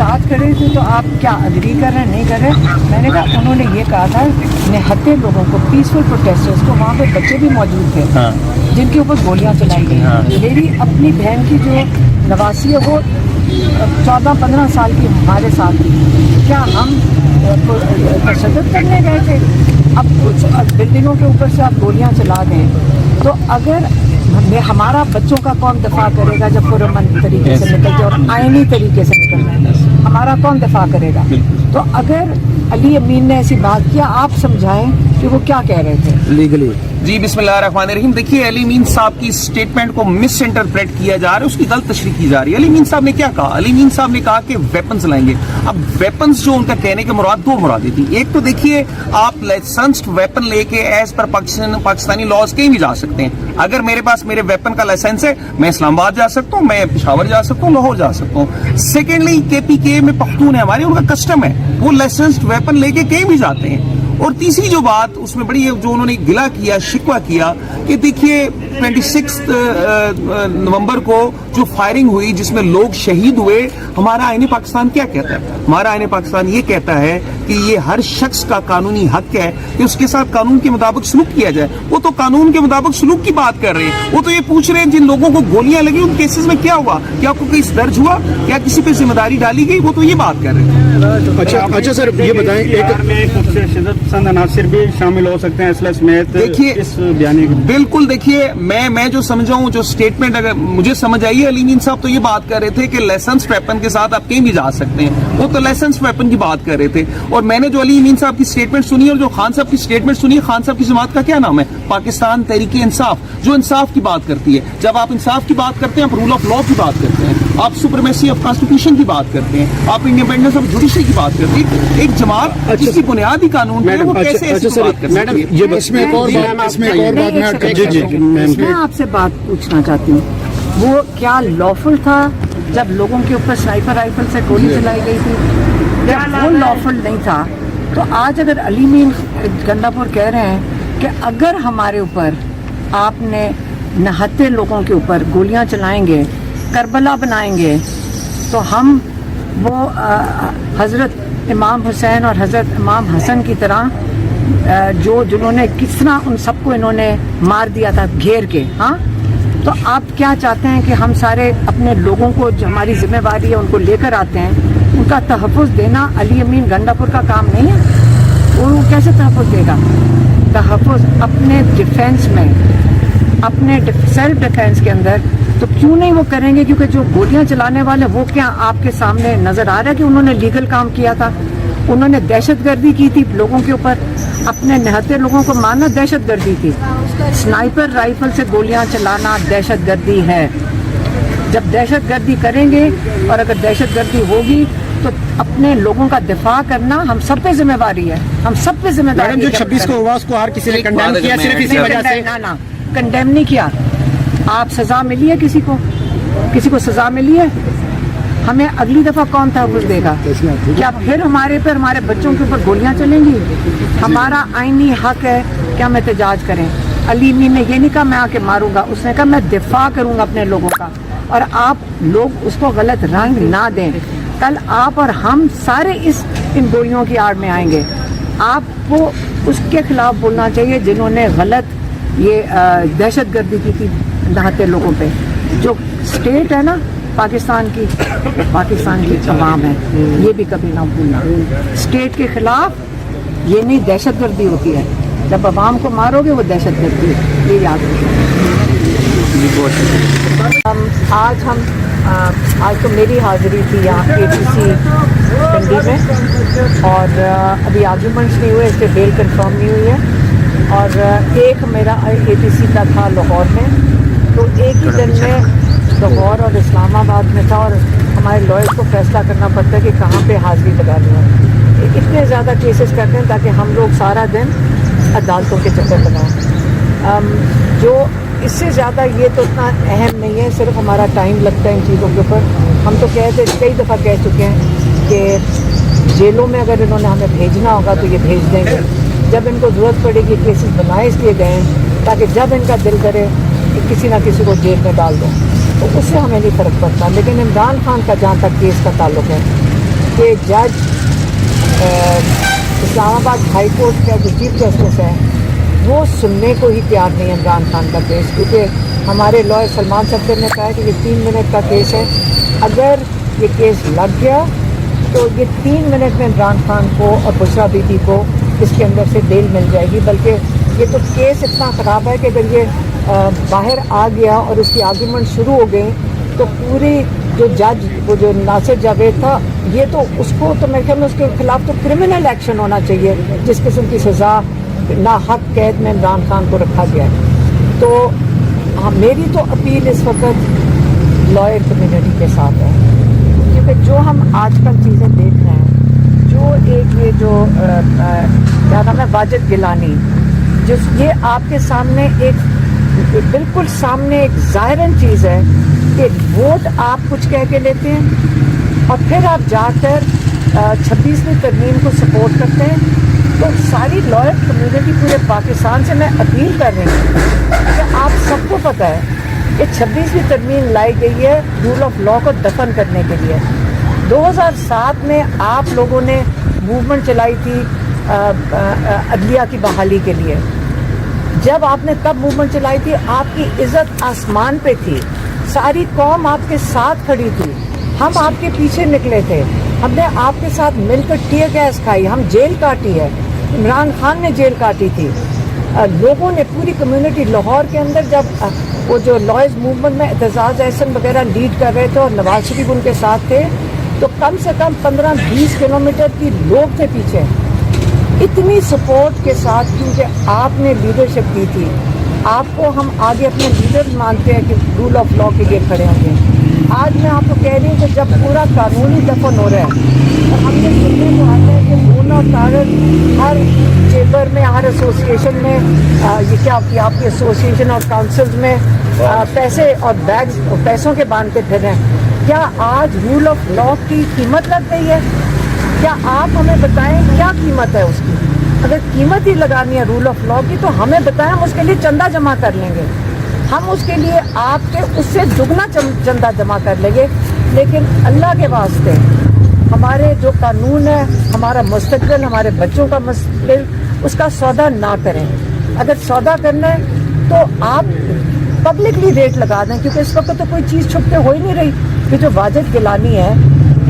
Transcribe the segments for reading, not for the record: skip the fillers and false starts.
ساتھ کھڑے تھے تو آپ کیا اگری کر رہے ہیں نہیں کر رہے؟ میں نے کہا انہوں نے یہ کہا تھا نہتے لوگوں کو پیسفل پروٹیسٹرز کو، وہاں پہ بچے بھی موجود تھے جن کے اوپر گولیاں چلائی گئی. میری اپنی بہن کی جو نواسی ہے وہ 14-15 سال کی ہمارے ساتھ تھی. کیا ہم تشدد کرنے گئے تھے؟ اب کچھ بلڈنگوں کے اوپر سے آپ گولیاں چلا دیں تو اگر ہمارا بچوں کا کون دفاع کرے گا جب پرامن طریقے سے نکلتے اور آئینی طریقے سے نکلنا ہے؟ ہمارا کون دفاع کرے گا؟ تو اگر علی امین نے ایسی بات کیا آپ سمجھائیں کہ وہ کیا کہہ رہے تھے لیگلی. جی بسم اللہ الرحمن الرحیم. دیکھیے علی امین صاحب کی اسٹیٹمنٹ کو مس انٹرپریٹ کیا جا رہا ہے، اس کی غلط تشریح کی جا رہی ہے. علی امین صاحب نے کیا کہا؟ علی امین صاحب نے کہا کہ ویپنز لائیں گے. اب ویپنز جو ان کا کہنے کے مراد دو مرادیں تھی. ایک تو دیکھیے آپ لائسنسڈ ویپن لے کے ایز پر پاکستانی لاز کہیں بھی جا سکتے ہیں. اگر میرے پاس میرے ویپن کا لائسنس ہے میں اسلام آباد جا سکتا ہوں، میں پشاور جا سکتا ہوں، لاہور جا سکتا ہوں. سیکنڈلی KPK میں پختون ہے ہمارے، ان کا کسٹم ہے وہ لائسنسڈ ویپن لے کے کہیں بھی جاتے ہیں. اور تیسری جو بات اس میں بڑی ہے جو انہوں نے گلا کیا شکوہ کیا کہ دیکھیے 26 نومبر کو جو فائرنگ ہوئی جس میں لوگ شہید ہوئے، ہمارا آئین پاکستان کیا کہتا ہے؟ ہمارا آئین پاکستان یہ کہتا ہے کہ یہ ہر شخص کا قانونی حق ہے کہ اس کے ساتھ قانون کے مطابق سلوک کیا جائے. وہ تو قانون کے مطابق سلوک کی بات کر رہے ہیں. وہ تو یہ پوچھ رہے ہیں جن لوگوں کو گولیاں لگی ان کیسز میں کیا ہوا، کیا کوئی کیس درج ہوا، کیا کسی پہ ذمہ داری ڈالی گئی؟ وہ تو یہ بات کر رہے ہیں. اچھا سر یہ بتائیں ایک پسند عناصر بھی شامل ہو سکتے ہیں اسلحہ سمیت؟ دیکھیے اس بیانی بالکل دیکھیے میں جو سمجھا ہوں جو اسٹیٹمنٹ اگر مجھے سمجھ آئی ہے، علی امین صاحب تو یہ بات کر رہے تھے کہ لائسنس ویپن کے ساتھ آپ کہیں بھی جا سکتے ہیں. وہ تو لائسنس ویپن کی بات کر رہے تھے. اور میں نے جو علی امین صاحب کی اسٹیٹمنٹ سنی اور جو خان صاحب کی اسٹیٹمنٹ سنی، خان صاحب کی جماعت کا کیا نام ہے؟ پاکستان تحریک انصاف، جو انصاف کی بات کرتی ہے. جب آپ انصاف کی بات کرتے ہیں آپ رول آف لا کی بات کرتے ہیں، آپ سپریمیسی آف کانسٹیٹیوشن کی بات کرتے ہیں، آپ انڈیپینڈنس آف جوڈیشری کی بات کرتے ہیں. ایک جماعت جس کی بنیادی قانون ہے وہ کیسے ایسی بات کر سکتی ہے؟ میں آپ سے بات پوچھنا چاہتی ہوں، وہ کیا لافل تھا جب لوگوں کے اوپر سنائپر رائفل سے گولی چلائی گئی تھی؟ جب وہ لافل نہیں تھا تو آج اگر علی امین گنڈا پور کہہ رہے ہیں کہ اگر ہمارے اوپر آپ نے نہتے لوگوں کے اوپر گولیاں چلائیں گے، کربلا بنائیں گے، تو ہم وہ حضرت امام حسین اور حضرت امام حسن کی طرح جنہوں نے کس طرح ان سب کو انہوں نے مار دیا تھا گھیر کے. ہاں تو آپ کیا چاہتے ہیں کہ ہم سارے اپنے لوگوں کو جو ہماری ذمہ داری ہے ان کو لے کر آتے ہیں، ان کا تحفظ دینا علی امین گنڈا پور کا کام نہیں ہے؟ وہ کیسے تحفظ دے گا؟ تحفظ اپنے ڈیفینس میں، اپنے سیلف ڈیفینس کے اندر تو کیوں نہیں وہ کریں گے؟ کیونکہ جو گولیاں چلانے والے وہ کیا آپ کے سامنے نظر آ رہا ہے کہ انہوں نے لیگل کام کیا تھا؟ انہوں نے دہشت گردی کی تھی لوگوں کے اوپر، اپنے نہتے لوگوں کو مارنا دہشت گردی تھی. سنائپر رائفل سے گولیاں چلانا دہشت گردی ہے. جب دہشت گردی کریں گے اور اگر دہشت گردی ہوگی تو اپنے لوگوں کا دفاع کرنا ہم سب پہ ذمہ داری ہے. ہم سب پہ ذمہ داری. جو 26 کو ہوا اس کو ہر کسی نے کنڈیم کیا صرف اسی وجہ سے؟ نہ کنڈیم نہیں کیا. آپ سزا ملی ہے کسی کو سزا ملی ہے؟ ہمیں اگلی دفعہ کون تحفظ دے گا؟ کیا پھر ہمارے بچوں کے اوپر گولیاں چلیں گی؟ ہمارا آئینی حق ہے کہ ہم احتجاج کریں. علی امین نے یہ نہیں کہا میں آ کے ماروں گا، اس نے کہا میں دفاع کروں گا اپنے لوگوں کا. اور آپ لوگ اس کو غلط رنگ نہ دیں. کل آپ اور ہم سارے ان گولیوں کی آڑ میں آئیں گے. آپ کو اس کے خلاف بولنا چاہیے جنہوں نے غلط یہ دہشت گردی کی تھی نہتے لوگوں پہ. جو اسٹیٹ ہے نا پاکستان کی عوام ہے، یہ بھی کبھی نہ بھولنا. اسٹیٹ کے خلاف یہ نہیں دہشت گردی ہوتی ہے، جب عوام کو مارو گے وہ دہشت گردی ہے، یہ یاد رکھیں. آج تو میری حاضری تھی یہاں APC پنڈی میں، اور ابھی آرگومنٹس نہیں ہوئے، اس سے بیل کنفرم نہیں ہوئی ہے. اور ایک میرا APC کا تھا لاہور میں، تو ایک ہی دن میں لاہور اور اسلام آباد میں تھا، اور ہمارے لائر کو فیصلہ کرنا پڑتا ہے کہ کہاں پہ حاضری لگانی ہے. اتنے زیادہ کیسز کرتے ہیں تاکہ ہم لوگ سارا دن عدالتوں کے چکر بنائیں. جو اس سے زیادہ یہ تو اتنا اہم نہیں ہے، صرف ہمارا ٹائم لگتا ہے ان چیزوں کے اوپر. ہم تو کئی دفعہ کہہ چکے ہیں کہ جیلوں میں اگر انہوں نے ہمیں بھیجنا ہوگا تو یہ بھیج دیں گے. جب ان کو ضرورت پڑے گی کیسز بنائے اس لیے گئے ہیں تاکہ جب ان کا دل کرے کہ کسی نہ کسی کو جیل میں ڈال دیں، تو اس سے ہمیں نہیں فرق پڑتا. لیکن عمران خان کا جہاں تک کیس کا تعلق ہے کہ جج اسلام آباد ہائی کورٹ کا جو چیف جسٹس ہے وہ سننے کو ہی تیار نہیں ہے عمران خان کا کیس، کیونکہ ہمارے لائر سلمان صفدر نے کہا کہ یہ 3 منٹ کا کیس ہے، اگر یہ کیس لگ گیا تو یہ 3 منٹ میں عمران خان کو اور بشرا بی بی کو اس کے اندر سے بیل مل جائے گی، بلکہ یہ تو کیس اتنا خراب ہے کہ اگر یہ باہر آ گیا اور اس کی آرگیومنٹ شروع ہو گئی تو پوری جو جج وہ جو ناصر جاوید تھا یہ تو اس کو تو میرے خیال میں اس کے خلاف تو کرمنل ایکشن ہونا چاہیے، جس قسم کی سزا ناحق قید میں عمران خان کو رکھا گیا ہے۔ تو میری تو اپیل اس وقت لائر کمیونٹی کے ساتھ ہے، کیونکہ جو ہم آج کل چیزیں دیکھ رہے ہیں، جو ایک یہ جو کیا نام ہے واجد گیلانی، یہ آپ کے سامنے ایک بالکل سامنے ایک ظاہراً چیز ہے کہ ووٹ آپ کچھ کہہ کے لیتے ہیں اور پھر آپ جا کر 26ویں ترمیم کو سپورٹ کرتے ہیں۔ تو ساری لائر کمیونٹی پورے پاکستان سے میں اپیل کر رہی ہوں کہ آپ سب کو پتہ ہے کہ 26ویں ترمیم لائی گئی ہے رول آف لا کو دفن کرنے کے لیے۔ 2007 میں آپ لوگوں نے موومنٹ چلائی تھی عدلیہ کی بحالی کے لیے، جب آپ نے تب موومنٹ چلائی تھی آپ کی عزت آسمان پہ تھی، ساری قوم آپ کے ساتھ کھڑی تھی، ہم آپ کے پیچھے نکلے تھے، ہم نے آپ کے ساتھ مل کر ٹیئر گیس کھائی، ہم جیل کاٹی ہے، عمران خان نے جیل کاٹی تھی، لوگوں نے پوری کمیونٹی لاہور کے اندر جب وہ جو لائرز موومنٹ میں اعتزاز احسن وغیرہ لیڈ کر رہے تھے اور نواز شریف ان کے ساتھ تھے، تو کم سے کم 15-20 کلومیٹر کی لوگ تھے پیچھے، اتنی سپورٹ کے ساتھ، کیونکہ آپ نے لیڈرشپ دی تھی۔ آپ کو ہم آگے اپنے لیڈر مانتے ہیں کہ رول آف لا کے لیے کھڑے ہوں گے۔ آج میں آپ کو کہہ رہی ہوں کہ جب پورا قانونی دفن ہو رہا ہے اور ہم نے سننے کو آتا ہے کہ مون اور طارق ہر چیمبر میں، ہر ایسوسیشن میں، یہ کیا آپ کی ایسوسیشن اور کاؤنسلز میں پیسے اور بیگز پیسوں کے باندھتے پھر رہے ہیں۔ کیا آج رول آف لا کی قیمت لگ گئی ہے؟ کیا آپ ہمیں بتائیں کیا قیمت ہے اس کی؟ اگر قیمت ہی لگانی ہے رول آف لا کی تو ہمیں بتائیں، ہم اس کے لیے چندہ جمع کر لیں گے، ہم اس کے لیے آپ کے اس سے دگنا چندہ جمع کر لیں گے، لیکن اللہ کے واسطے ہمارے جو قانون ہے، ہمارا مستقبل، ہمارے بچوں کا مستقبل، اس کا سودا نہ کریں۔ اگر سودا کرنا ہے تو آپ پبلکلی ریٹ لگا دیں، کیونکہ اس وقت تو کوئی چیز چھپ کے ہو ہی نہیں رہی۔ کہ جو واجد گیلانی ہے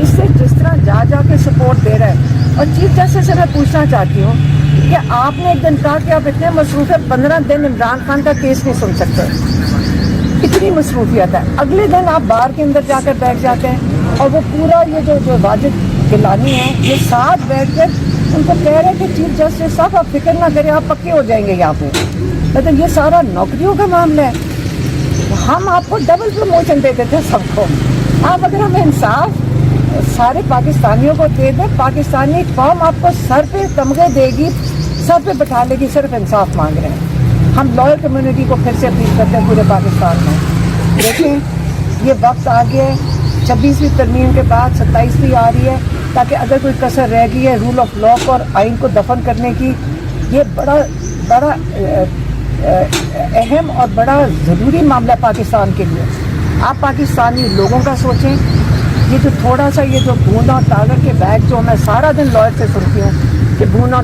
اس سے جس طرح جا کے سپورٹ دے رہا ہے، اور چیف جسٹس سے میں پوچھنا چاہتی ہوں کہ آپ نے ایک دن کہا کہ آپ اتنے مصروف ہیں 15 دن عمران خان کا کیس نہیں سن سکتے، اتنی مصروفیت ہے، اگلے دن آپ بار کے اندر جا کر بیٹھ جاتے ہیں، اور وہ پورا یہ جو واجد گیلانی ہے یہ ساتھ بیٹھ کر ان کو کہہ رہے کہ چیف جسٹس صاحب آپ فکر نہ کریں، آپ پکے ہو جائیں گے یہاں پہ۔ مطلب یہ سارا نوکریوں کا معاملہ ہے، ہم آپ کو ڈبل پروموشن دیتے تھے سب کو، آپ اگر ہمیں انصاف سارے پاکستانیوں کو دے دیں، پاکستانی قوم آپ کو سر پہ تمغے دے گی، سر پہ بٹھا لے گی، صرف انصاف مانگ رہے ہیں۔ ہم لائر کمیونٹی کو پھر سے اپیل کرتے ہیں پورے پاکستان میں، دیکھیں یہ وقت آ گیا ہے، 26ویں ترمیم کے بعد 27ویں آ رہی ہے، تاکہ اگر کوئی کسر رہ گئی ہے رول آف لا کو اور آئین کو دفن کرنے کی، یہ بڑا اہم اور بڑا ضروری معاملہ پاکستان کے لیے۔ آپ پاکستانی لوگوں کا سوچیں، یہ جو تھوڑا سا یہ جو بھون اور طاقت کے بیگ جو میں سارا دن لائر سے سنتی ہوں کہ بھون اور